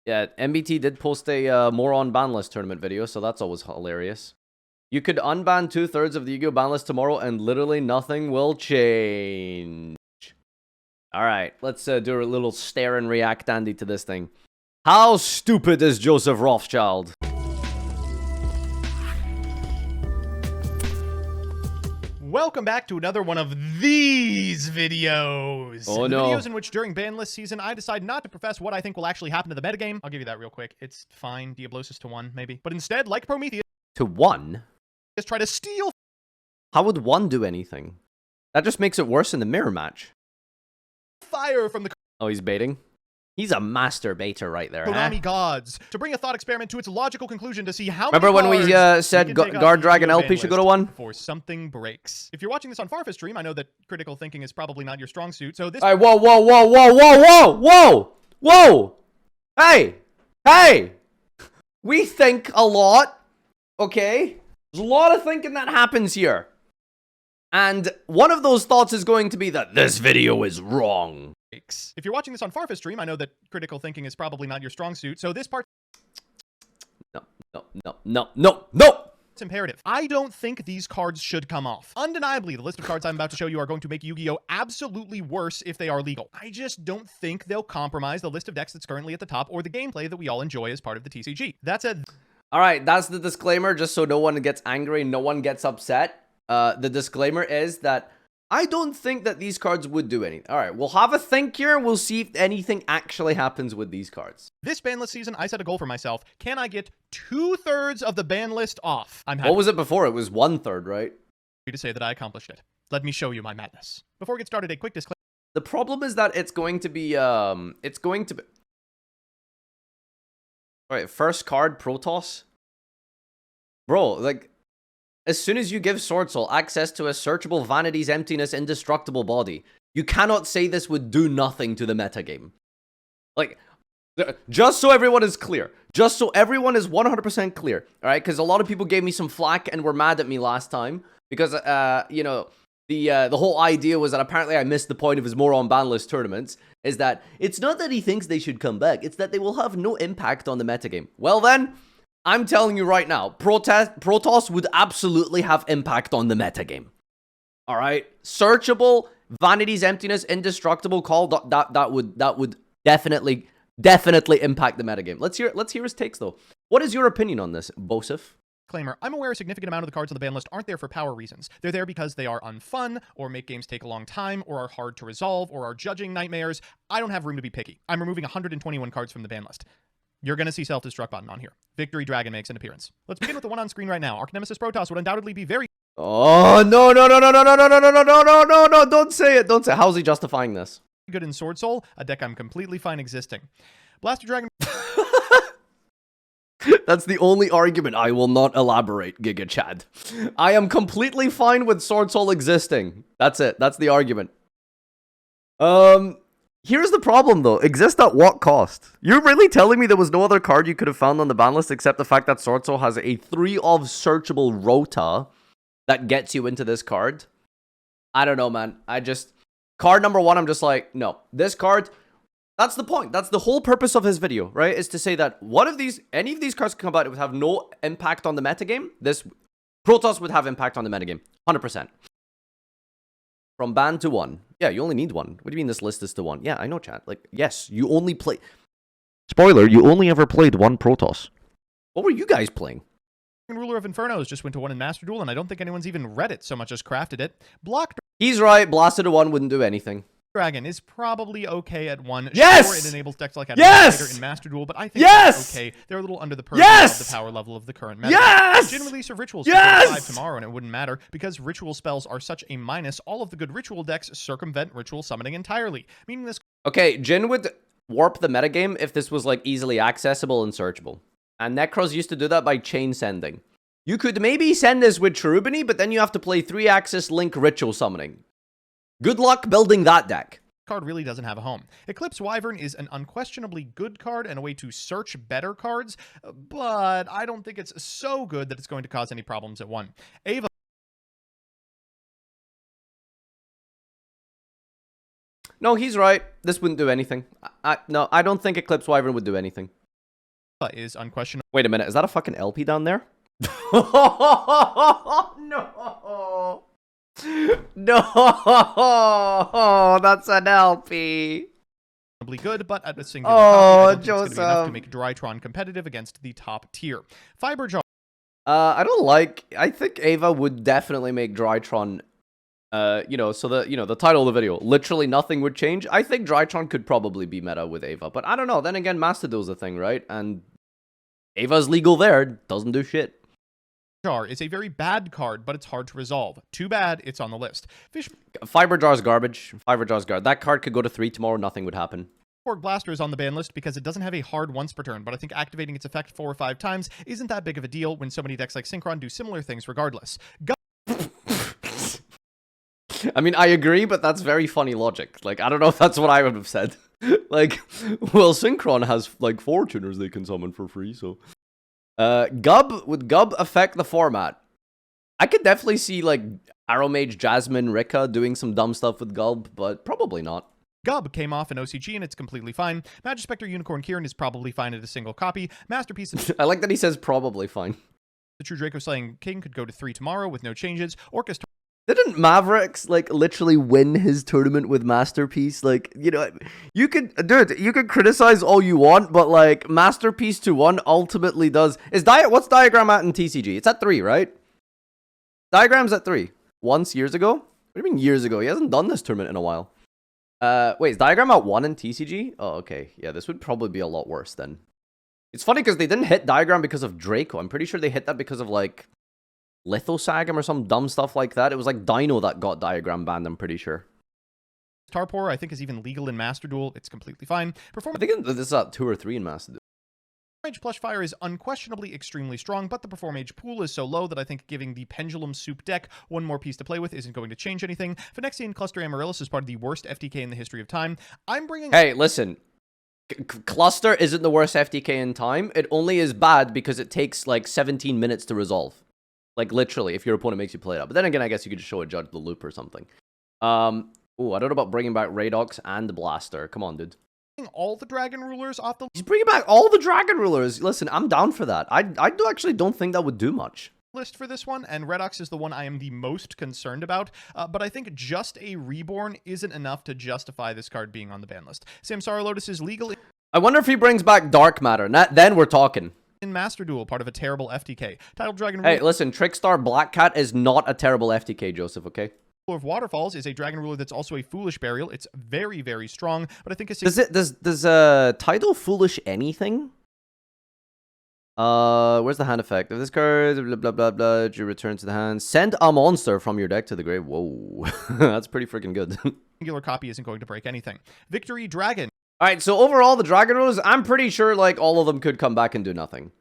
Yeah, MBT did post a more on ban list tournament video, so that's always hilarious. You could unban 2/3 of the Yu-Gi-Oh ban list tomorrow, and literally nothing will change. All right, let's do a little stare and react, Andy, to this thing. How stupid is Joseph Rothschild? Welcome back to another one of these videos. Oh, the no. videos in which during ban list season, I decide not to profess what I think will actually happen to the metagame. I'll give you that real quick. It's fine. Diablosis to 1, maybe. But instead, like Prometheus, To 1? just try to steal How would 1 do anything? That just makes it worse in the mirror match. fire from the Oh, he's baiting? He's a master baiter right there, huh? Konami gods to bring a thought experiment to its logical conclusion to see how Remember many when we cards said we can take off Guard the Dragon Yu-Gi-Oh! LP ban should go to list 1? before something breaks. If you're watching this on Farfa stream, I know that critical thinking is probably not your strong suit, so this Alright, whoa, whoa, whoa, whoa, whoa, whoa, whoa, whoa! Hey! Hey! We think a lot, okay? There's a lot of thinking that happens here. And one of those thoughts is going to be that this video is wrong. If you're watching this on Farfa stream, I know that critical thinking is probably not your strong suit, so this part No. it's imperative. I don't think these cards should come off. Undeniably, the list of cards I'm about to show you are going to make Yu-Gi-Oh! Absolutely worse if they are legal. I just don't think they'll compromise the list of decks that's currently at the top or the gameplay that we all enjoy as part of the TCG. That said, Alright, that's the disclaimer, just so no one gets angry, no one gets upset. The disclaimer is that I don't think that these cards would do anything. Alright, we'll have a think here, we'll see if anything actually happens with these cards. this ban list season, I set a goal for myself. Can I get 2/3 of the ban list off? I'm happy What was it before? It was 1/3, right? to say that I accomplished it. Let me show you my madness. Before we get started, a quick disclaimer. The problem is that it's going to be, Alright, first card, Protoss. Bro, like, as soon as you give Sword Soul access to a searchable Vanity's Emptiness Indestructible Body, you cannot say this would do nothing to the metagame. Like, just so everyone is clear. Just so everyone is 100% clear. Alright, because a lot of people gave me some flack and were mad at me last time. Because, you know, the whole idea was that apparently I missed the point of his more on ban list tournaments. Is that it's not that he thinks they should come back. It's that they will have no impact on the metagame. Well then, I'm telling you right now, Protoss would absolutely have impact on the metagame. Alright? Searchable, Vanity's Emptiness, Indestructible Call, that would definitely impact the metagame. Let's hear his takes though. What is your opinion on this, Bosif? Disclaimer, I'm aware a significant amount of the cards on the ban list aren't there for power reasons. They're there because they are unfun, or make games take a long time, or are hard to resolve, or are judging nightmares. I don't have room to be picky. I'm removing 121 cards from the ban list. You're going to see self-destruct button on here. Victory Dragon makes an appearance. Let's begin with the one on screen right now. Archnemesis Protoss would undoubtedly be very Oh, no, don't say it, don't say it. How's he justifying this? good in Sword Soul, a deck I'm completely fine existing. Blaster Dragon That's the only argument. I will not elaborate, Giga Chad. I am completely fine with Sword Soul existing. That's it. That's the argument. Here's the problem though. Exist at what cost? You're really telling me there was no other card you could have found on the ban list except the fact that Sword Soul has a 3 of searchable Rota that gets you into this card? I don't know, man. Card number 1, I'm just like, no. This card, that's the point. That's the whole purpose of his video, right? Is to say that any of these cards can come out, it would have no impact on the metagame. This Protoss would have impact on the metagame. 100%. From ban to 1. Yeah, you only need 1. What do you mean this list is to 1? Yeah, I know, chat. Like, yes, you only play... Spoiler, you only ever played 1 Protoss. What were you guys playing? Ruler of Infernos just went to 1 in Master Duel, and I don't think anyone's even read it so much as crafted it. Block He's right. Blasted to 1 wouldn't do anything. Dragon is probably okay at 1. Yes! Sure, it enables decks like Yes! Administrator in Master Duel, but I think Yes! it's okay. They're a little under the purview Yes! of the power level of the current meta. Yes! Jin release of Rituals Yes! to 5 tomorrow, and it wouldn't matter, because Ritual spells are such a minus, all of the good Ritual decks circumvent Ritual summoning entirely, meaning this Okay, Jin would warp the metagame if this was, like, easily accessible and searchable. And Necros used to do that by chain sending. You could maybe send this with Cherubini, but then you have to play 3-axis Link Ritual Summoning. Good luck building that deck. card really doesn't have a home. Eclipse Wyvern is an unquestionably good card and a way to search better cards, but I don't think it's so good that it's going to cause any problems at 1. Ava. No, he's right. This wouldn't do anything. No, I don't think Eclipse Wyvern would do anything. is unquestionable. Wait a minute, is that a fucking LP down there? No! No! That's an LP! Good, but at a singular copy, I don't think it's going to be enough to Joseph. make Drytron competitive against the top tier. Fiberjar I don't like... I think Ava would definitely make Drytron... you know, so the title of the video, literally nothing would change. I think Drytron could probably be meta with Ava, but I don't know. Then again, Mastado's a thing, right? And Ava's legal there, doesn't do shit. is a very bad card, but it's hard to resolve. Too bad it's on the list. Fiber Jar's garbage. Fiber Jar's garbage. That card could go to 3 tomorrow, nothing would happen. Fishborg Blaster is on the ban list because it doesn't have a hard once per turn, but I think activating its effect 4 or 5 times isn't that big of a deal when so many decks like Synchron do similar things regardless. I mean, I agree, but that's very funny logic. Like, I don't know if that's what I would have said. Like, well, Synchron has, like, 4 tuners they can summon for free, so... Gub, would Gub affect the format? I could definitely see, like, Arrow Mage, Jasmine, Rika doing some dumb stuff with Gub, but probably not. Gub came off in OCG and it's completely fine. Magispector Unicorn Kieran is probably fine at a single copy. Masterpiece... I like that he says probably fine. The True Draco Slaying King could go to 3 tomorrow with no changes. Orcus... Didn't Mavericks, like, literally win his tournament with Masterpiece? Like, you know, you could, dude, you could criticize all you want, but, like, Masterpiece to 1 ultimately does... What's Diagram at in TCG? It's at 3, right? Diagram's at 3. Once, years ago? What do you mean years ago? He hasn't done this tournament in a while. Wait, is Diagram at 1 in TCG? Oh, okay. Yeah, this would probably be a lot worse then. It's funny because they didn't hit Diagram because of Draco. I'm pretty sure they hit that because of, like... Lithosagam or some dumb stuff like that. It was like Dino that got Diagram banned, I'm pretty sure. Tarpor, I think, is even legal in Master Duel. It's completely fine. I think this is at 2 or 3 in Master Duel. Performage Plush Fire is unquestionably extremely strong, but the Performage pool is so low that I think giving the Pendulum Soup deck one more piece to play with isn't going to change anything. Phyrexian Cluster Amaryllis is part of the worst FTK in the history of time. I'm bringing... Hey, listen. Cluster isn't the worst FTK in time. It only is bad because it takes like 17 minutes to resolve. Like, literally, if your opponent makes you play it up. But then again, I guess you could just show a Judge the Loop or something. Ooh, I don't know about bringing back Radox and Blaster. Come on, dude. All the Dragon Rulers off the... He's bringing back all the Dragon Rulers. Listen, I'm down for that. I actually don't think that would do much. List for this one, and Redox is the one I am the most concerned about, but I think just a Reborn isn't enough to justify this card being on the ban list. Samsara Lotus is legal... I wonder if he brings back Dark Matter. Then we're talking. In Master Duel, part of a terrible FTK. Title Dragon Hey, listen, Trickstar Black Cat is not a terrible FTK, Joseph, okay? Ruler of Waterfalls is a Dragon Ruler that's also a Foolish Burial. It's very, very strong, but I think it's... Does Title Foolish anything? Where's the hand effect? If this card, blah, blah, blah, blah, you return to the hand. Send a monster from your deck to the grave. Whoa. That's pretty freaking good. Singular copy isn't going to break anything. Victory Dragon. Alright, so overall, the Dragon Rulers, I'm pretty sure, like, all of them could come back and do nothing.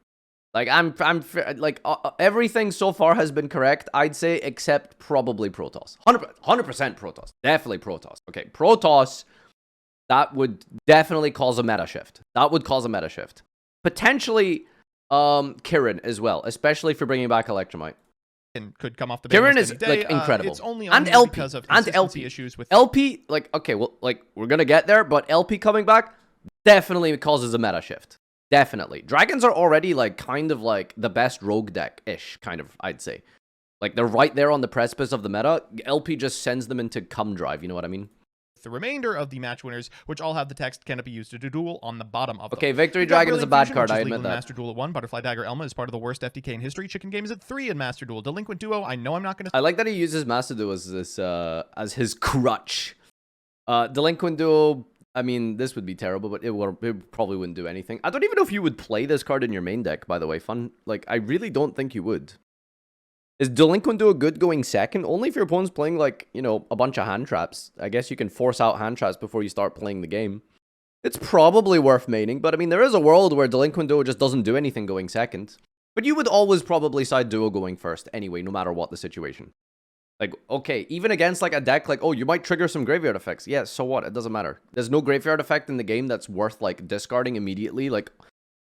Like, everything so far has been correct, I'd say, except probably Protoss. 100% Protoss. Definitely Protoss. Okay, Protoss, that would definitely cause a meta shift. That would cause a meta shift. Potentially, Kirin as well, especially if you're bringing back Electromite. And could come off the ban Kirin list is any day. like incredible, It's only and LP because of and consistency LP issues with LP. Like, okay, well, like we're gonna get there, but LP coming back definitely causes a meta shift. Definitely, Dragons are already like kind of like the best rogue deck ish, kind of. I'd say, like they're right there on the precipice of the meta. LP just sends them into cum drive. You know what I mean? The remainder of the match winners, which all have the text cannot be used to do duel on the bottom of them. Okay, Victory We've got Dragon is a Brilliant bad Fusion, card, which is I legal admit in that. Master Duel at 1. Butterfly Dagger Elma is part of the worst FTK in history. Chicken Game is at 3 in Master Duel. Delinquent Duo, I know I'm not going to... I like that he uses Master Duo as this, as his crutch. Delinquent Duo, I mean, this would be terrible, but it probably wouldn't do anything. I don't even know if you would play this card in your main deck, by the way. Like, I really don't think you would. Is Delinquent Duo good going second? Only if your opponent's playing, like, you know, a bunch of hand traps. I guess you can force out hand traps before you start playing the game. It's probably worth maining, but I mean, there is a world where Delinquent Duo just doesn't do anything going second. But you would always probably side Duo going first anyway, no matter what the situation. Like, okay, even against, like, a deck like, oh, you might trigger some graveyard effects. Yeah, so what? It doesn't matter. There's no graveyard effect in the game that's worth, like, discarding immediately. Like,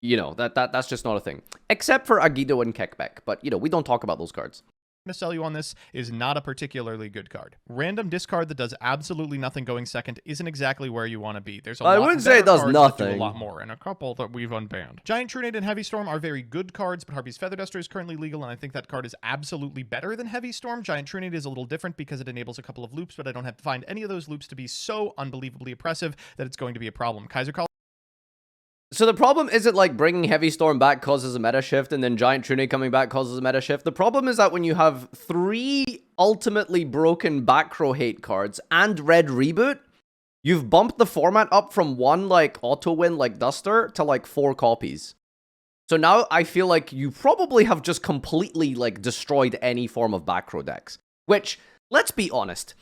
you know, that's just not a thing. Except for Agido and Kekbek. But, you know, we don't talk about those cards. to sell you on this is not a particularly good card. Random discard that does absolutely nothing going second isn't exactly where you want to be. There's a lot wouldn't say it better does cards nothing. that do a lot more, and a couple that we've unbanned. Giant Trunade and Heavy Storm are very good cards, but Harpy's Feather Duster is currently legal, and I think that card is absolutely better than Heavy Storm. Giant Trunade is a little different because it enables a couple of loops, but I don't have to find any of those loops to be so unbelievably oppressive that it's going to be a problem. Kaiser Call. So the problem isn't like bringing Heavy Storm back causes a meta shift and then Giant Trunade coming back causes a meta shift. The problem is that when you have 3 ultimately broken back row hate cards and Red Reboot, you've bumped the format up from 1 like auto win like Duster to like 4 copies. So now I feel like you probably have just completely like destroyed any form of back row decks. Which, let's be honest,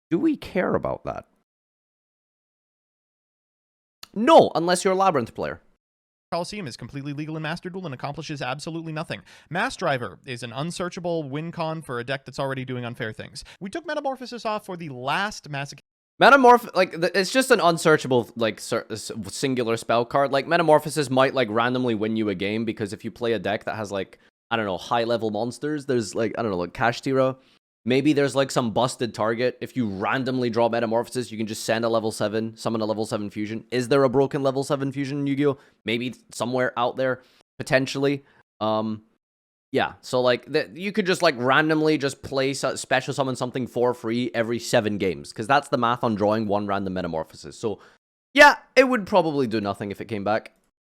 do we care about that? No, unless you're a Labyrinth player. Coliseum is completely legal in Master Duel and accomplishes absolutely nothing. Mass Driver is an unsearchable win con for a deck that's already doing unfair things. We took Metamorphosis off for the last It's just an unsearchable, like, singular spell card. Like, Metamorphosis might, like, randomly win you a game, because if you play a deck that has, like, I don't know, high-level monsters, there's, like, I don't know, like, Cash Tira. Maybe there's, like, some busted target. If you randomly draw Metamorphosis, you can just send a level 7, summon a level 7 fusion. Is there a broken level 7 fusion in Yu-Gi-Oh? Maybe somewhere out there, potentially. Yeah, so, like, you could just, like, randomly just play special summon something for free every 7 games, because that's the math on drawing 1 random Metamorphosis. So, yeah, it would probably do nothing if it came back.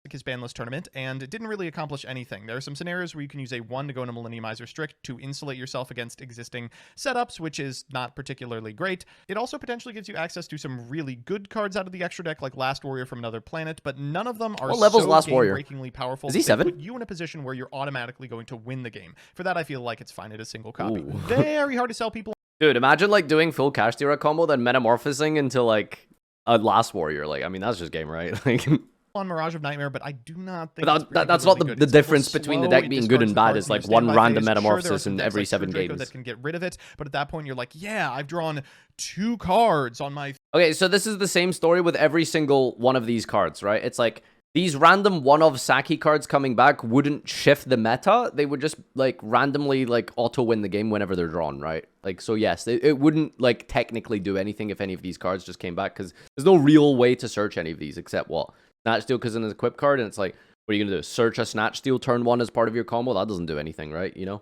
His banless tournament, and it didn't really accomplish anything. There are some scenarios where you can use a 1 to go into Millenniumizer Strict to insulate yourself against existing setups, which is not particularly great. It also potentially gives you access to some really good cards out of the extra deck, like Last Warrior from Another Planet, but none of them are what level's so Last Warrior? game-breakingly powerful. Is he 7? Put you in a position where you're automatically going to win the game. For that, I feel like it's fine at a single copy. Ooh. Very hard to sell people. Dude, imagine, like, doing full Cash Tira combo, then metamorphosing into, like, a Last Warrior. Like, I mean, that's just game, right? Like, on Mirage of Nightmare, but I do not think that's not the difference between the deck being good and bad. Is like 1 random Metamorphosis in every 7 games. That can get rid of it, but at that point you're like, yeah, I've drawn 2 cards on my... Okay, so this is the same story with every single one of these cards, right? It's like, these random one-of Saki cards coming back wouldn't shift the meta. They would just, like, randomly, like, auto-win the game whenever they're drawn, right? Like, so yes, it wouldn't, like, technically do anything if any of these cards just came back, because there's no real way to search any of these, except what? Snatch Steal because in an equip card, and it's like, what are you going to do? Search a Snatch Steal turn 1 as part of your combo? That doesn't do anything, right? You know?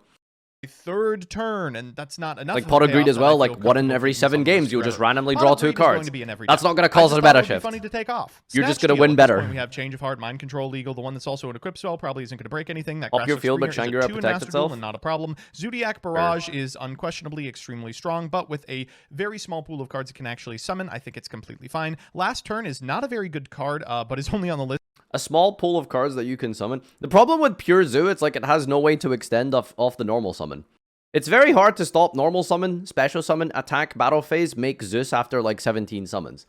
3rd turn, and that's not enough. Like Pot of Greed as well, like 1 in every 7 games, you'll just randomly draw 2 cards. That's not going to cause a meta shift. Funny to take off. You're just going to win better. We have Change of Heart, Mind Control legal. The one that's also an equip spell probably isn't going to break anything. That up your field, but Shangri-La protects itself. And not a problem. Zodiac Barrage is unquestionably extremely strong, but with a very small pool of cards it can actually summon, I think it's completely fine. Last Turn is not a very good card, but is only on the list. A small pool of cards that you can summon. The problem with Pure Zoo, it's like it has no way to extend off the normal summon. It's very hard to stop normal summon, special summon, attack, battle phase, make Zeus after like 17 summons.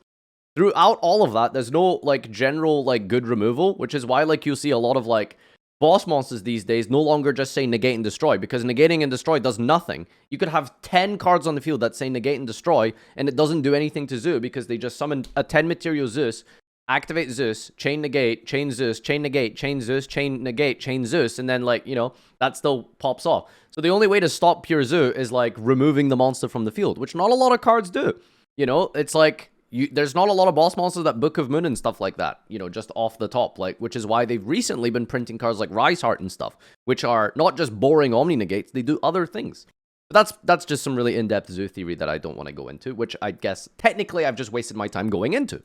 Throughout all of that, there's no like general like good removal, which is why like you see a lot of like boss monsters these days no longer just say negate and destroy, because negating and destroy does nothing. You could have 10 cards on the field that say negate and destroy, and it doesn't do anything to Zeus because they just summoned a 10 material Zeus, activate Zeus, chain negate, chain Zeus, chain negate, chain Zeus, chain negate, chain Zeus, and then, like, you know, that still pops off. So the only way to stop Pure Zeus is, like, removing the monster from the field, which not a lot of cards do. You know, it's like, there's not a lot of boss monsters that Book of Moon and stuff like that, you know, just off the top, like, which is why they've recently been printing cards like Rise Heart and stuff, which are not just boring Omni Negates, they do other things. But that's just some really in-depth Zeus theory that I don't want to go into, which I guess, technically, I've just wasted my time going into.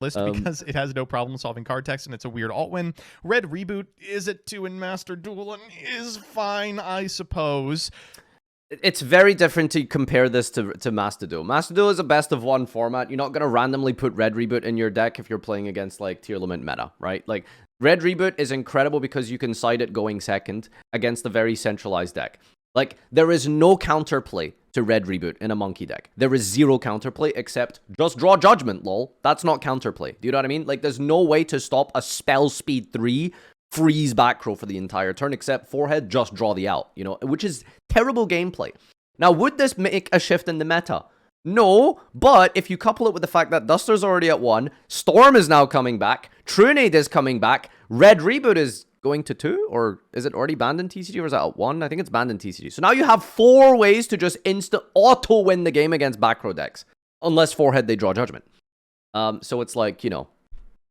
List because it has no problem solving card text and it's a weird alt win. Red Reboot is at 2 in Master Duel and is fine, I suppose. It's very different to compare this to Master Duel. Master Duel is a best of 1 format. You're not going to randomly put Red Reboot in your deck if you're playing against like Tier Limit meta, right? Like Red Reboot is incredible because you can side it going second against a very centralized deck. Like, there is no counterplay to Red Reboot in a Monkey deck. There is 0 counterplay except just draw Judgment, lol. That's not counterplay. Do you know what I mean? Like, there's no way to stop a spell speed 3 freeze back row for the entire turn except forehead, just draw the out, you know, which is terrible gameplay. Now, would this make a shift in the meta? No, but if you couple it with the fact that Duster's already at 1, Storm is now coming back, Trunade is coming back, Red Reboot is going to 2? Or is it already banned in TCG, or is that at 1? I think it's banned in TCG. So now you have 4 ways to just instant auto-win the game against back row decks. Unless 4-head they draw Judgment. So it's like, you know,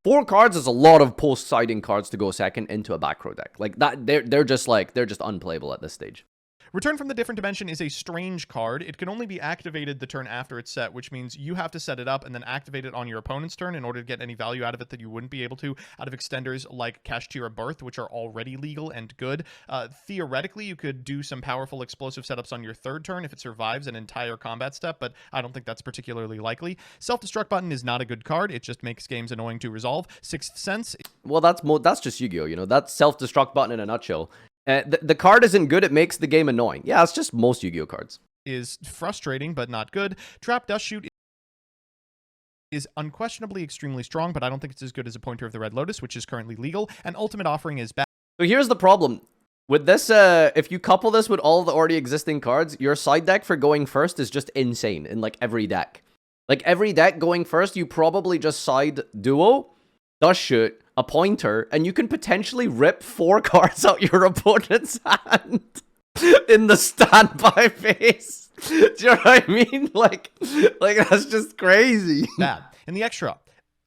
4 cards is a lot of post-siding cards to go second into a back row deck. Like, that, they're just unplayable at this stage. Return from the Different Dimension is a strange card. It can only be activated the turn after it's set, which means you have to set it up and then activate it on your opponent's turn in order to get any value out of it that you wouldn't be able to out of extenders like Kashtira Birth, which are already legal and good. Theoretically, you could do some powerful explosive setups on your 3rd turn if it survives an entire combat step, but I don't think that's particularly likely. Self-Destruct button is not a good card. It just makes games annoying to resolve. Sixth Sense. Well, that's just Yu-Gi-Oh! You know, that's Self-Destruct button in a nutshell. The card isn't good, it makes the game annoying. Yeah, it's just most Yu-Gi-Oh! Cards. Is frustrating, but not good. Trap Dust Shoot is unquestionably extremely strong, but I don't think it's as good as a Pointer of the Red Lotus, which is currently legal. And Ultimate Offering is bad. So here's the problem. With this, if you couple this with all the already existing cards, your side deck for going first is just insane in, like, every deck. Like, every deck going first, you probably just side Duo, Dust Shoot, a Pointer, and you can potentially rip 4 cards out your opponent's hand in the standby phase. Do you know what I mean? Like that's just crazy. Bad. In the extra,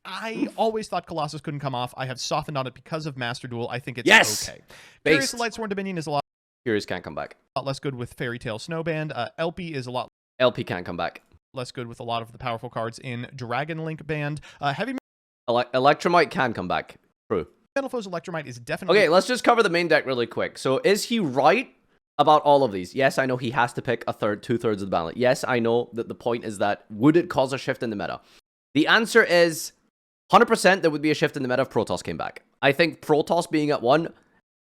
I always thought Colossus couldn't come off. I have softened on it because of Master Duel. I think it's okay. Furious the Lightsworn Dominion is a lot Furious can't come back. less good with Fairy Tail Snowband. LP is a lot LP can't come back. less good with a lot of the powerful cards in Dragon Link Band. Heavy Electromite can come back. True. Metal Foe's Electromite is definitely... Okay, let's just cover the main deck really quick. So is he right about all of these? Yes, I know he has to pick 2/3 of the ballot. Yes, I know that the point is that would it cause a shift in the meta? The answer is 100% there would be a shift in the meta if Protoss came back. I think Protoss being at 1,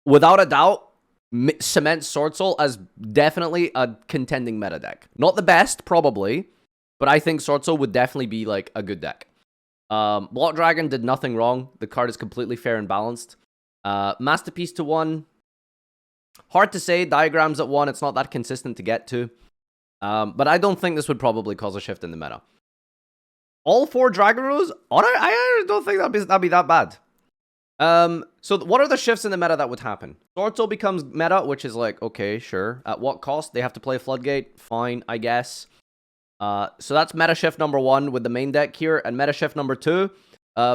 without a doubt, cements Sword Soul as definitely a contending meta deck. Not the best, probably, but I think Sword Soul would definitely be like a good deck. Block Dragon did nothing wrong. The card is completely fair and balanced. Masterpiece to 1. Hard to say. Diagrams at 1. It's not that consistent to get to. But I don't think this would probably cause a shift in the meta. All 4 Dragon Rows? I don't think that'd be that bad. So what are the shifts in the meta that would happen? Sword Soul becomes meta, which is like, okay, sure. At what cost? They have to play Floodgate. Fine, I guess. So that's meta shift number 1 with the main deck here, and meta shift number 2,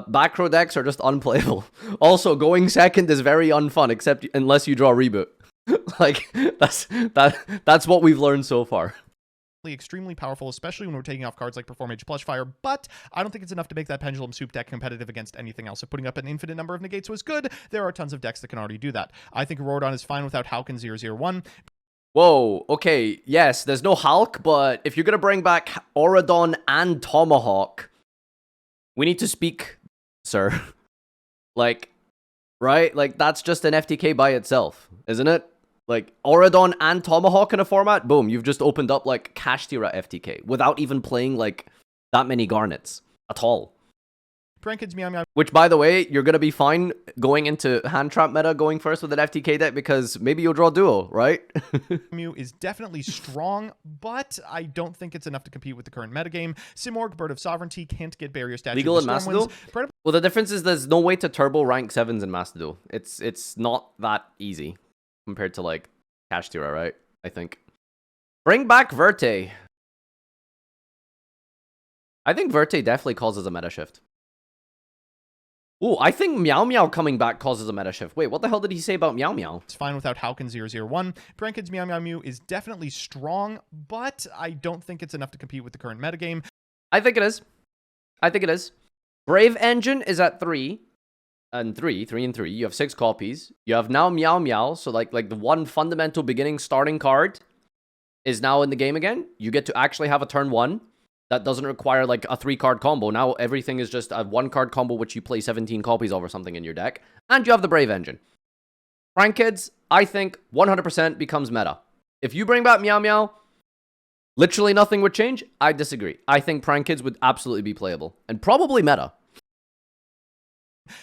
back row decks are just unplayable. Also, going second is very unfun, except unless you draw Reboot. Like, that's what we've learned so far. Extremely powerful, especially when we're taking off cards like Perform Age Plushfire, but I don't think it's enough to make that Pendulum Soup deck competitive against anything else. If putting up an infinite number of negates was good, there are tons of decks that can already do that. I think Auroradon is fine without Halkin 001. Whoa, okay, yes, there's no Hulk, but if you're gonna bring back Auroradon and Tomahawk, we need to speak, sir. Like, right? Like, that's just an FTK by itself, isn't it? Like, Auroradon and Tomahawk in a format, boom, you've just opened up, like, Kashtira FTK, without even playing, like, that many Garnets at all. Prankid's Meow Meow. Which, by the way, you're going to be fine going into hand trap meta going first with an FTK deck because maybe you'll draw Duo, right? Mew is definitely strong, but I don't think it's enough to compete with the current metagame. Simorgh, Bird of Sovereignty, can't get Barrier Statue. Legal in Master Duel? Well, the difference is there's no way to turbo rank 7s in Master Duel. It's not that easy compared to, like, Kashtira, right? I think. Bring back Verte. I think Verte definitely causes a meta shift. Ooh, I think Meow Meow coming back causes a meta shift. Wait, what the hell did he say about Meow Meow? It's fine without Halkin 001. Prankid's Meow Meow Mew is definitely strong, but I don't think it's enough to compete with the current metagame. I think it is. I think it is. Brave Engine is at 3. And 3 and 3. You have 6 copies. You have now Meow Meow. So like the one fundamental beginning starting card is now in the game again. You get to actually have a turn 1. That doesn't require like a 3-card combo. Now everything is just a 1-card combo which you play 17 copies of or something in your deck. And you have the Brave Engine. Prank Kids, I think 100% becomes meta. If you bring back Meow Meow, literally nothing would change. I disagree. I think Prank Kids would absolutely be playable. And probably meta.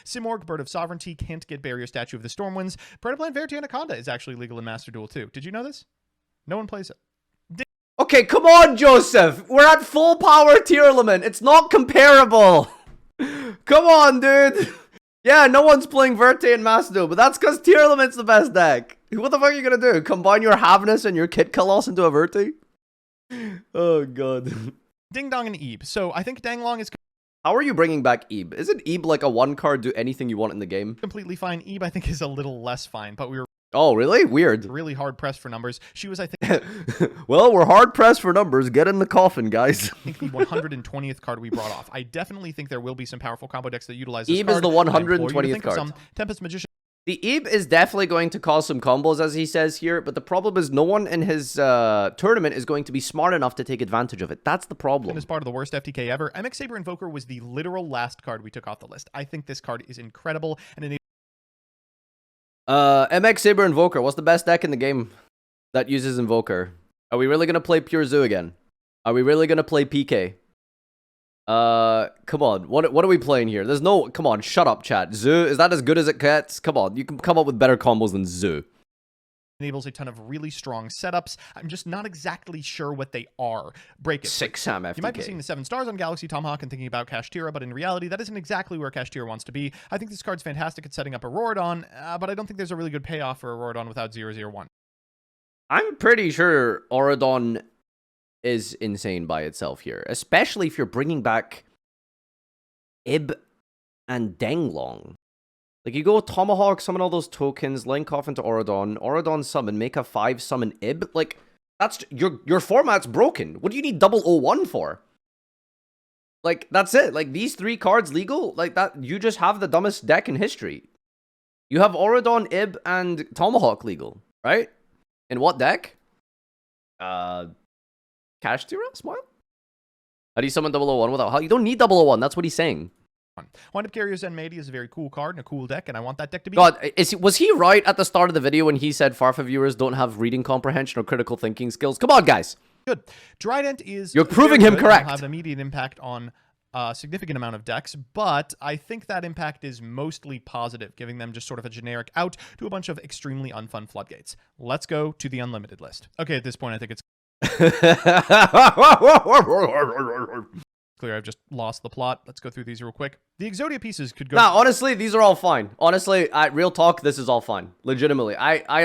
Simorgh, Bird of Sovereignty, can't get Barrier Statue of the Stormwinds. Predaplan Verity Anaconda is actually legal in Master Duel too. Did you know this? No one plays it. Okay, come on, Joseph. We're at full power tier limit. It's not comparable. Come on, dude. Yeah, no one's playing Verte and Macedo, but that's because Tier Element's the best deck. What the fuck are you gonna do? Combine your Havness and your Kit Kalos into a Verte? Oh, God. Ding Dong and Ebe. So I think Danglong is How are you bringing back Ebe? Isn't Ebe like a one card, do anything you want in the game? completely fine. Ebe, I think, is a little less fine, but we were Oh, really? Weird. really hard pressed for numbers. She was, I think, Well, we're hard pressed for numbers. Get in the coffin, guys. the 120th card we brought off. I definitely think there will be some powerful combo decks that utilize this Ebe is card. the I implore you to 120th think of card. some Tempest Magician The Ebe is definitely going to cause some combos, as he says here, but the problem is no one in his tournament is going to be smart enough to take advantage of it. That's the problem. as part of the worst FTK ever. MX Saber Invoker was the literal last card we took off the list. I think this card is incredible and enables MX Saber Invoker, what's the best deck in the game that uses Invoker? Are we really going to play Pure Zoo again? Are we really going to play PK? Come on, what are we playing here? There's no, come on, shut up, chat. Zoo, is that as good as it gets? Come on, you can come up with better combos than Zoo. enables a ton of really strong setups. I'm just not exactly sure what they are. Break it. 6 Sam FTK. You might be seeing the 7 stars on Galaxy Tomahawk and thinking about Kashtira, but in reality, that isn't exactly where Kashtira wants to be. I think this card's fantastic at setting up a Auroradon, but I don't think there's a really good payoff for Auroradon without 001. I'm pretty sure Auroradon is insane by itself here, especially if you're bringing back Ib and Denglong. Like, you go Tomahawk, summon all those tokens, link off into Auroradon, Auroradon summon, make a 5 summon Ib. Like, that's your format's broken. What do you need 001 for? Like, that's it. Like, these 3 cards legal, like that, you just have the dumbest deck in history. You have Auroradon, Ib, and Tomahawk legal, right? In what deck? Kashtira? Smile? How do you summon 001 without how? You don't need 001, that's what he's saying. Wind Up Carrier Zenmaity is a very cool card and a cool deck, and I want that deck to be... God, was he right at the start of the video when he said Farfa viewers don't have reading comprehension or critical thinking skills? Come on, guys. Good. Drident is... You're proving him good. correct. It'll have an immediate impact on a significant amount of decks, but I think that impact is mostly positive, giving them just sort of a generic out to a bunch of extremely unfun floodgates. Let's go to the unlimited list. Okay, at this point, I think it's clear I've just lost the plot. Let's go through these real quick. The Exodia pieces could go... Nah, honestly, these are all fine. Honestly, real talk, this is all fine. Legitimately.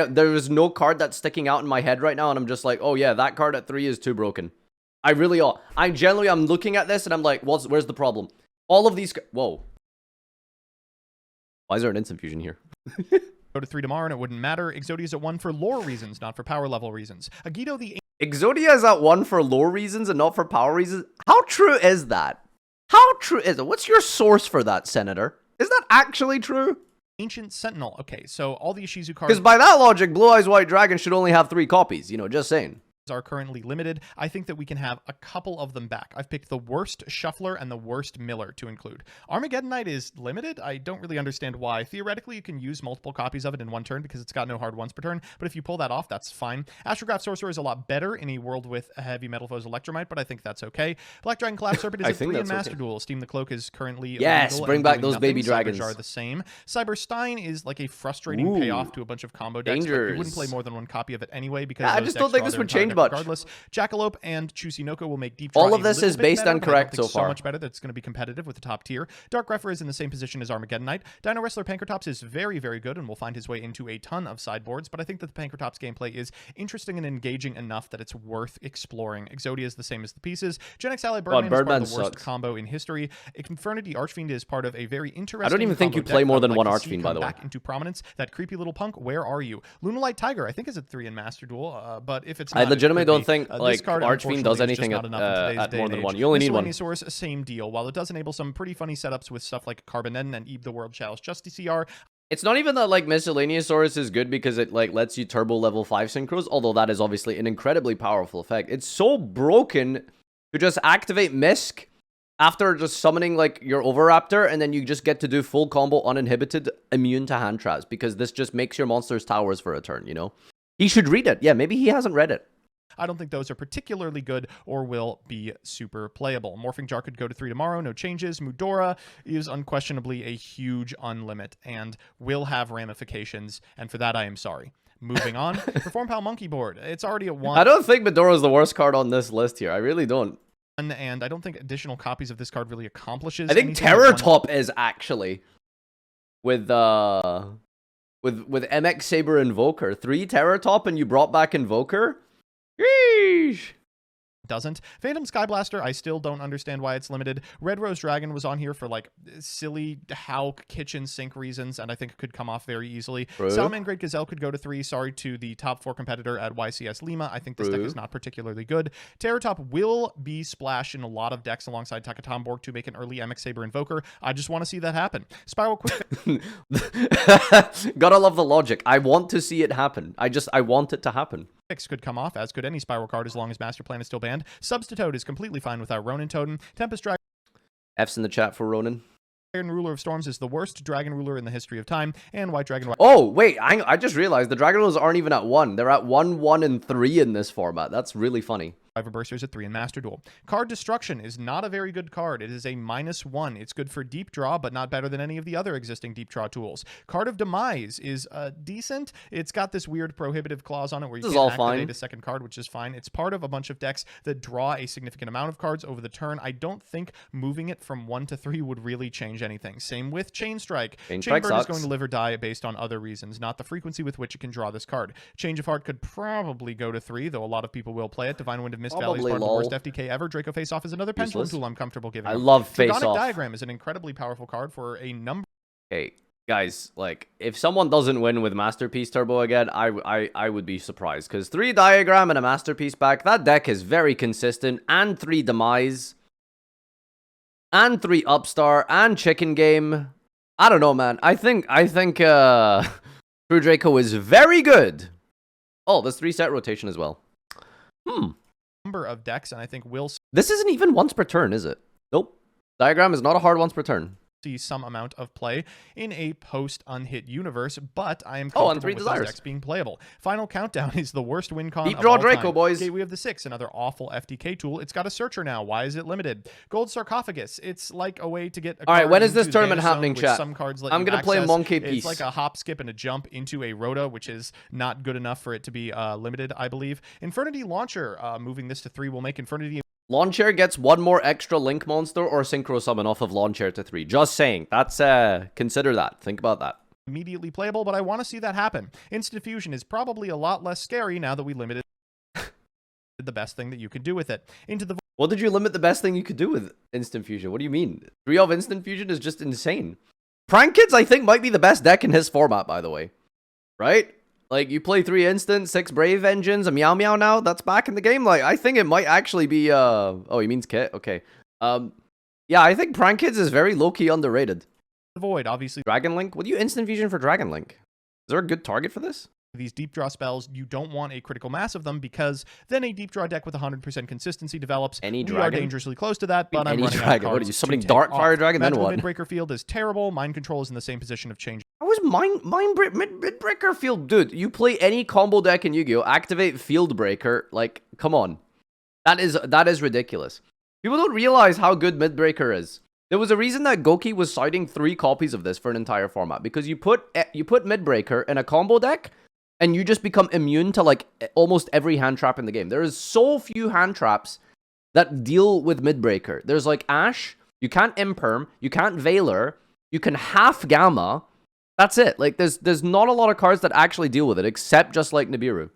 There is no card that's sticking out in my head right now, and I'm just like, oh yeah, that card at 3 is too broken. I'm looking at this, and I'm like, where's the problem? All of these... Whoa. Why is there an instant fusion here? Go to 3 tomorrow, and it wouldn't matter. Exodia's at 1 for lore reasons, not for power level reasons. Agito the... Exodia is at 1 for lore reasons and not for power reasons? How true is that? How true is it? What's your source for that, Senator? Is that actually true? Ancient Sentinel. Okay, so all the Ishizu cards... Because by that logic, Blue Eyes White Dragon should only have 3 copies. You know, just saying. Are currently limited. I think that we can have a couple of them back. I've picked the worst Shuffler and the worst Miller to include. Armageddon Knight is limited. I don't really understand why. Theoretically, you can use multiple copies of it in one turn because it's got no hard ones per turn, but if you pull that off, that's fine. Astrograph Sorcerer is a lot better in a world with a heavy Metal Foes Electromite, but I think that's okay. Black Dragon Collapse Serpent is at 3 in Master Duel. Steam the Cloak is currently yes, illegal bring back those nothing. baby dragons. Cybers are the same. Cyberstein is like a frustrating payoff to a bunch of combo decks. Like, you wouldn't play more than one copy of it anyway because I just don't think this would change much. Regardless. Jackalope and Chusinoko will make Deep all of this is based on correct so far. So much better that it's going to be competitive with the top tier. Dark Grepher is in the same position as Armageddon Knight. Dino Wrestler Pankratops is very, very good and will find his way into a ton of sideboards, but I think that the Pankratops gameplay is interesting and engaging enough that it's worth exploring. Exodia is the same as the pieces. Gen X Ally Birdman is part of the worst combo in history. Infernity Archfiend is part of a very interesting... I don't even think you play more than one Archfiend, by the way. Back into prominence. That creepy little punk, where are you? Lunalight Tiger, I think is at 3 in Master Duel, but if it's not... I legitimately don't think like Archfiend does anything at more than one. You only need one. Miscellaneous same deal. While it does enable some pretty funny setups with stuff like Carbonedon and Ebe the World Chalice Justiciar, it's not even that like Miscellaneousaurus is good because it like lets you turbo level 5 synchros, although that is obviously an incredibly powerful effect. It's so broken to just activate Misk after just summoning like your Oviraptor, and then you just get to do full combo uninhibited, immune to hand traps, because this just makes your monsters towers for a turn, you know? He should read it. Yeah, maybe he hasn't read it. I don't think those are particularly good or will be super playable. Morphing Jar could go to 3 tomorrow, no changes. Mudora is unquestionably a huge unlimit and will have ramifications, and for that I am sorry. Moving on, Perform Pal Monkey Board. It's already at 1. I don't think Medora is the worst card on this list here. I really don't. And I don't think additional copies of this card really accomplishes I think anything. Terror Top is actually. with MX Saber Invoker. 3 Terror Top and you brought back Invoker? Yeesh. Doesn't. Phantom Skyblaster, I still don't understand why it's limited. Red Rose Dragon was on here for like silly Hauk kitchen sink reasons, and I think it could come off very easily. Salman Great Gazelle could go to 3. Sorry to the top 4 competitor at YCS Lima. I think this deck is not particularly good. Terror Top will be splashed in a lot of decks alongside Takatomborg to make an early MX Saber Invoker. I just want to see that happen. Spiral Quick. Gotta love the logic. I want to see it happen. I want it to happen. Could come off, as could any Spiral card as long as Master Plan is still banned. Substitute is completely fine without Ronin Totem. Tempest Dragon. F's in the chat for Ronin. Iron Ruler of Storms is the worst Dragon Ruler in the history of time. And White Dragon... Oh, wait, I just realized the Dragon Rulers aren't even at 1. They're at 1, 1, and 3 in this format. That's really funny. Bursters at 3 in Master Duel. Card Destruction is not a very good card. It is a -1. It's good for deep draw, but not better than any of the other existing deep draw tools. Card of Demise is decent. It's got this weird prohibitive clause on it where you can't activate a second card, which is fine. It's part of a bunch of decks that draw a significant amount of cards over the turn. I don't think moving it from 1 to 3 would really change anything. Same with Chain Strike. Chain Burn is going to live or die based on other reasons, not the frequency with which it can draw this card. Change of Heart could probably go to 3, though a lot of people will play it. Divine Wind of Mist Valley is part of the worst FDK ever. Draco Face Off is another pendulum tool I'm comfortable giving. I love Face Off. Diagram is an incredibly powerful card for a number. Hey, guys, like, if someone doesn't win with Masterpiece Turbo again, I would be surprised. Because 3 Diagram and a Masterpiece back, that deck is very consistent. And 3 Demise. And 3 Upstart. And Chicken Game. I don't know, man. I think True Draco is very good. Oh, there's 3 set rotation as well. Number of decks, and I think we'll This isn't even once per turn, is it? Nope. Diagram is not a hard once per turn. See some amount of play in a post-unhit universe, but I am comfortable with those decks being playable. Final Countdown is the worst win con Deep Draw Draco, boys. Okay, we have the 6, another awful FDK tool. It's got a searcher now. Why is it limited? Gold Sarcophagus. It's like a way to get a All right, card when is this into tournament Banner happening, Zone, chat? some cards let I'm you going to play a access. Monkey Piece. It's like a hop, skip, and a jump into a Rhoda, which is not good enough for it to be limited, I believe. Infernity Launcher, moving this to 3 will make Infernity... Launcher gets 1 more extra Link Monster or Synchro Summon off of Launcher to 3. Just saying. That's, consider that. Think about that. Immediately playable, but I want to see that happen. Instant Fusion is probably a lot less scary now that we limited the best thing that you could do with it. Into the... What did you limit the best thing you could do with Instant Fusion? What do you mean? 3 of Instant Fusion is just insane. Prank Kids, I think, might be the best deck in his format, by the way. Right? Like, you play 3 instant, 6 Brave Engines, a Meow Meow now, that's back in the game. Like, I think it might actually be, oh, he means Kit? Okay. Yeah, I think Prank Kids is very low-key underrated. Void, obviously. Dragon Link? What do you Instant Fusion for Dragon Link? Is there a good target for this? These deep draw spells, you don't want a critical mass of them because then a deep draw deck with 100% consistency develops. Any we dragon? are dangersly close to that, but I'm running dragon. out of cards. What are you summoning Dark Fire Dragon? Then what? Midbreaker Field is terrible. Mind Control is in the same position of change. How is Midbreaker Field? Dude, you play any combo deck in Yu-Gi-Oh! Activate Field Breaker. Like, come on. That is ridiculous. People don't realize how good Midbreaker is. There was a reason that Goki was citing 3 copies of this for an entire format. Because you put Midbreaker in a combo deck, and you just become immune to, like, almost every hand trap in the game. There is so few hand traps that deal with Midbreaker. There's, like, Ash. You can't Imperm. You can't Veiler. You can half Gamma. That's it. Like, there's not a lot of cards that actually deal with it, except just, like, Nibiru.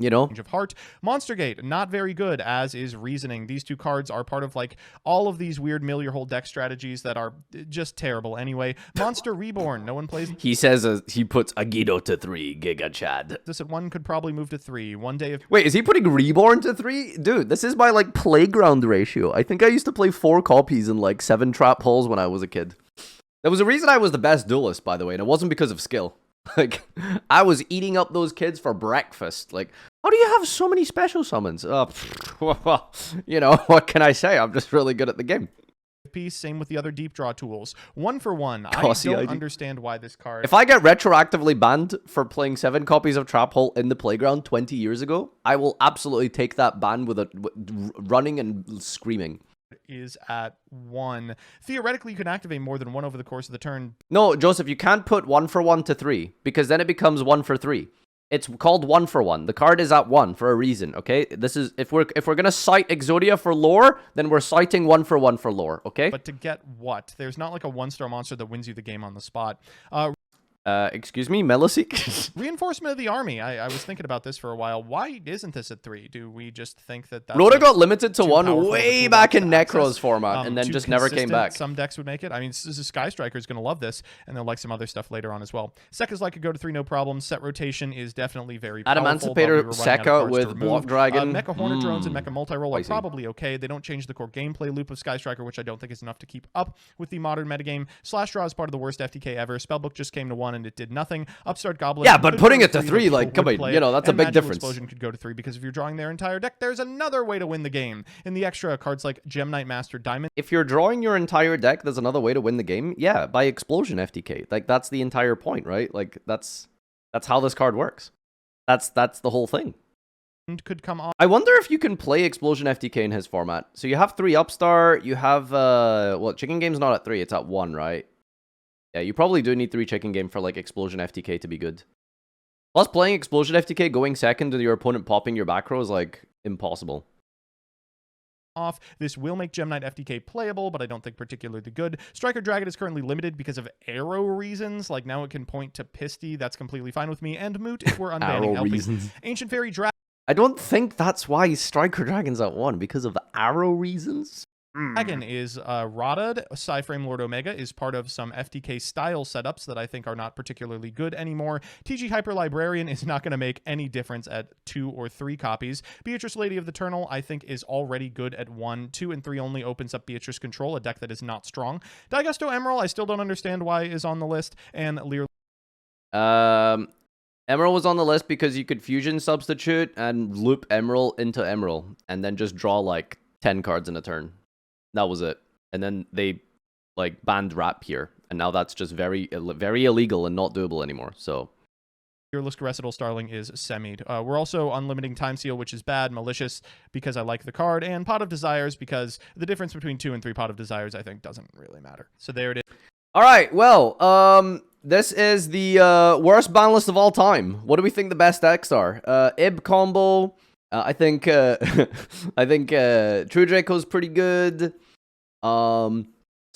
You know? Of Heart. Monster Gate, not very good, as is Reasoning. These 2 cards are part of, like, all of these weird mill your whole deck strategies that are just terrible anyway. Monster Reborn, no one plays... He says he puts Agido to 3, Giga Chad. This at 1 could probably move to 3. One day of... Wait, is he putting Reborn to 3? Dude, this is my, like, playground ratio. I think I used to play 4 copies in, like, 7 trap holes when I was a kid. There was a reason I was the best duelist, by the way, and it wasn't because of skill. Like, I was eating up those kids for breakfast. Like, how do you have so many special summons? Well, you know, what can I say? I'm just really good at the game. Piece, same with the other deep draw tools. 1 for 1. I don't understand why this card... If I get retroactively banned for playing 7 copies of Trap Hole in the playground 20 years ago, I will absolutely take that ban with running and screaming. Is at 1. Theoretically, you can activate more than 1 over the course of the turn. No, Joseph, you can't put 1 for 1 to 3, because then it becomes 1 for 3. It's called 1-for-1. The card is at 1 for a reason, okay? This is if we're gonna cite Exodia for lore, then we're citing 1-for-1 for lore, okay? But to get what? There's not like a 1-star monster that wins you the game on the spot. Excuse me, Melisek? Reinforcement of the army. I was thinking about this for a while. Why isn't this at 3? Do we just think that that's Rhoda got limited to 1 powerful way of a back in toolbox to Necro's access? format, and then Too just never came consistent, back. Some decks would make it. I mean, Sky Striker is going to love this, and they'll like some other stuff later on as well. Sekka's like a go to 3, no problem. Set rotation is definitely very powerful. Adamancipator Sekka with Block Dragon. Mecha Hornet Drones and Mecha Multi-Roll are Spicy. probably okay. They don't change the core gameplay loop of Sky Striker, which I don't think is enough to keep up with the modern metagame. Slash Draw is part of the worst FTK ever. Spellbook just came to 1 and it did nothing. Upstart Goblin. Yeah, but could putting go it to 3, that like, people come would on, play you know, it, that's a and big Magical difference. Explosion could go to 3 because if you're drawing their entire deck, there's another way to win the game. In the extra, cards like Gem Knight Master Diamond. If you're drawing your entire deck, there's another way to win the game. Yeah, by Explosion FTK. Like, that's the entire point, right? Like, that's how this card works. That's the whole thing. Could come on. I wonder if you can play Explosion FTK in his format. So you have 3 Upstart, you have, well, Chicken Game's not at 3, it's at 1, right? Yeah, you probably do need 3 Chicken Game for, like, Explosion FTK to be good. Plus, playing Explosion FTK, going second to your opponent popping your back row is, like, impossible. Off. This will make Gem Knight FTK playable, but I don't think particularly good. Striker Dragon is currently limited because of arrow reasons. Like, now it can point to Pisty. That's completely fine with me. And Moot if we're unbanning Arrow LP. reasons. Ancient Fairy Dragon. I don't think that's why Striker Dragon's at 1, because of the arrow reasons. Dragon is Rodad. Psyframe Lord Omega is part of some FTK style setups that I think are not particularly good anymore. TG Hyper Librarian is not going to make any difference at 2 or 3 copies. Beatrice Lady of the Eternal I think is already good at 1. 2 and 3 only opens up Beatrice Control, a deck that is not strong. Daigusto Emerald I still don't understand why is on the list. And Lear. Emerald was on the list because you could fusion substitute and loop Emerald into Emerald, and then just draw like 10 cards in a turn. That was it. And then they like banned Wrap here, and now that's just very illegal and not doable anymore. So Fearless Garecital Starling is semied. We're also unlimiting Time Seal, which is bad. Malicious because I like the card, and Pot of Desires because the difference between 2 and 3 Pot of Desires I think doesn't really matter. So there it is. all right, well, this is the worst ban list of all time. What do we think the best decks are? Ib combo. I think True Draco's pretty good. Some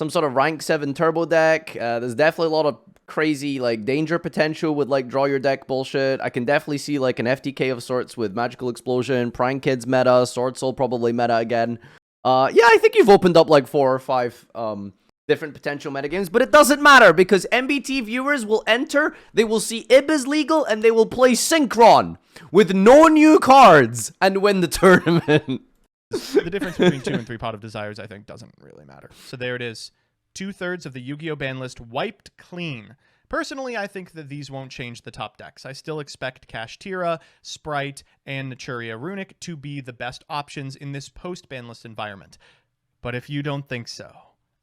sort of rank 7 turbo deck. There's definitely a lot of crazy like danger potential with like draw your deck bullshit. I can definitely see like an FTK of sorts with Magical Explosion, Prime Kids meta, Sword Soul probably meta again. Yeah, I think you've opened up like 4 or 5 different potential metagames, but it doesn't matter because MBT viewers will enter, they will see Ib is legal, and they will play Synchron with no new cards and win the tournament. The difference between 2 and 3 Pot of Desires I think doesn't really matter. So there it is. 2/3 of the Yu-Gi-Oh! Ban list wiped clean. Personally, I think that these won't change the top decks. I still expect Kashtira, Sprite, and Naturia Runic to be the best options in this post-ban list environment. But if you don't think so,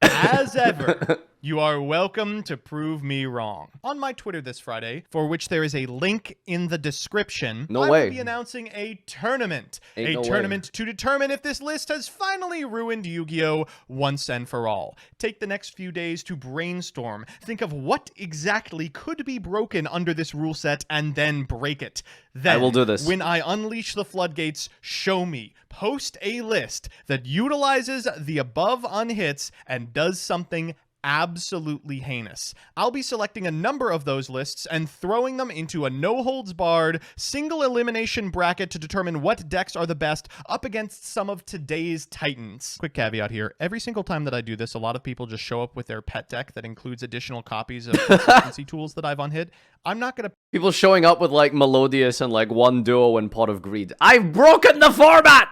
as ever, you are welcome to prove me wrong. On my Twitter this Friday, for which there is a link in the description, No I way. will be announcing a tournament. Ain't no way. Tournament to determine if this list has finally ruined Yu-Gi-Oh! Once and for all. Take the next few days to brainstorm. Think of what exactly could be broken under this rule set and then break it. Then, I will do this. When I unleash the floodgates, show me. Post a list that utilizes the above unhits and does something absolutely heinous. I'll be selecting a number of those lists and throwing them into a no-holds-barred, single elimination bracket to determine what decks are the best up against some of today's titans. Quick caveat here. Every single time that I do this, a lot of people just show up with their pet deck that includes additional copies of consistency tools that I've unhit. I'm not going to People showing up with like Melodious and like 1 Duo and Pot of Greed. I've broken the format!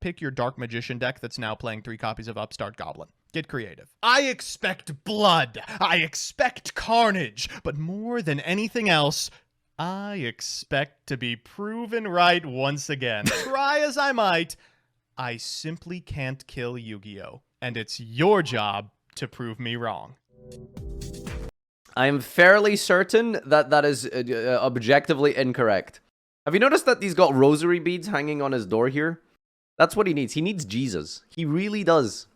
pick your Dark Magician deck that's now playing 3 copies of Upstart Goblin. Get creative. I expect blood. I expect carnage. But more than anything else, I expect to be proven right once again. Try as I might, I simply can't kill Yu-Gi-Oh! And it's your job to prove me wrong. I am fairly certain that that is objectively incorrect. Have you noticed that he's got rosary beads hanging on his door here? That's what he needs. He needs Jesus. He really does.